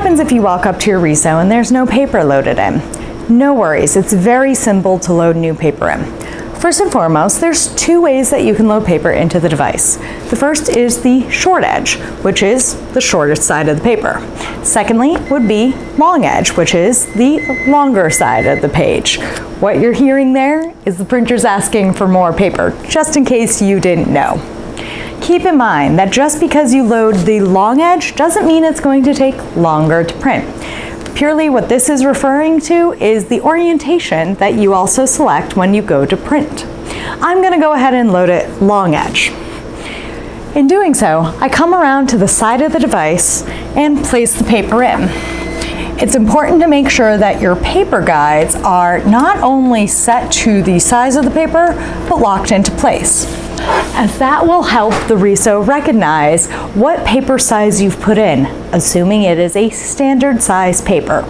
happens if you walk up to your RISO and there's no paper loaded in? No worries, it's very simple to load new paper in. First and foremost, there's two ways that you can load paper into the device. The first is the short edge, which is the shortest side of the paper. Secondly would be long edge, which is the longer side of the page. What you're hearing there is the printer's asking for more paper, just in case you didn't know. Keep in mind that just because you load the long edge doesn't mean it's going to take longer to print. Purely what this is referring to is the orientation that you also select when you go to print. I'm going to go ahead and load it long edge. In doing so, I come around to the side of the device and place the paper in. It's important to make sure that your paper guides are not only set to the size of the paper, but locked into place, as that will help the RISO recognize what paper size you've put in, assuming it is a standard size paper.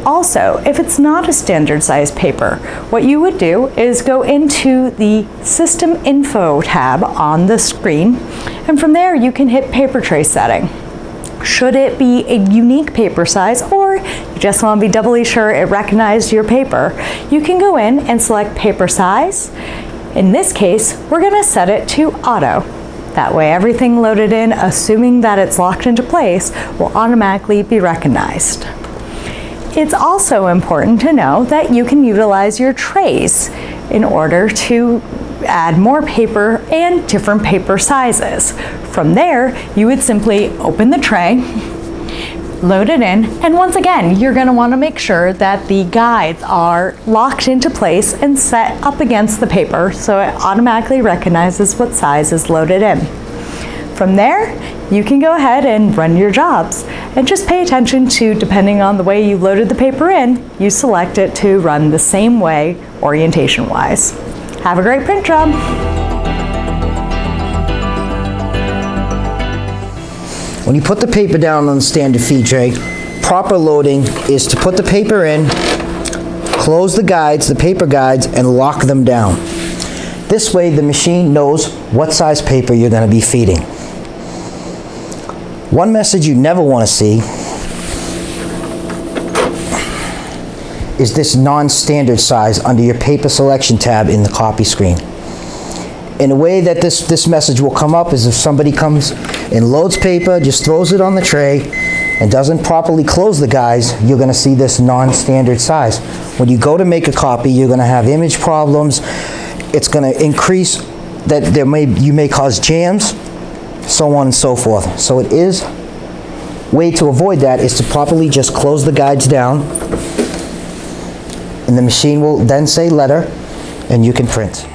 Also, if it's not a standard size paper, what you would do is go into the System Info tab on the screen, and from there you can hit paper tray setting. Should it be a unique paper size, or you just want to be doubly sure it recognized your paper, you can go in and select paper size. In this case, we're going to set it to auto. That way everything loaded in, assuming that it's locked into place, will automatically be recognized. It's also important to know that you can utilize your trays in order to add more paper and different paper sizes. From there, you would simply open the tray, load it in, and once again, you're going to want to make sure that the guides are locked into place and set up against the paper so it automatically recognizes what size is loaded in. From there, you can go ahead and run your jobs, and just pay attention to, depending on the way you loaded the paper in, you select it to run the same way orientation-wise. Have a great print job! When you put the paper down on the standard feed tray, proper loading is to put the paper in, close the guides, the paper guides, and lock them down. This way the machine knows what size paper you're going to be feeding. One message you never want to see is this non-standard size under your paper selection tab in the copy screen. In a way that this message will come up is if somebody comes and loads paper, just throws it on the tray, and doesn't properly close the guides, you're going to see this non-standard size. When you go to make a copy, you're going to have image problems. It's going to increase that you may cause jams, so on and so forth. So it is way to avoid that is to properly just close the guides down, and the machine will then say letter, and you can print.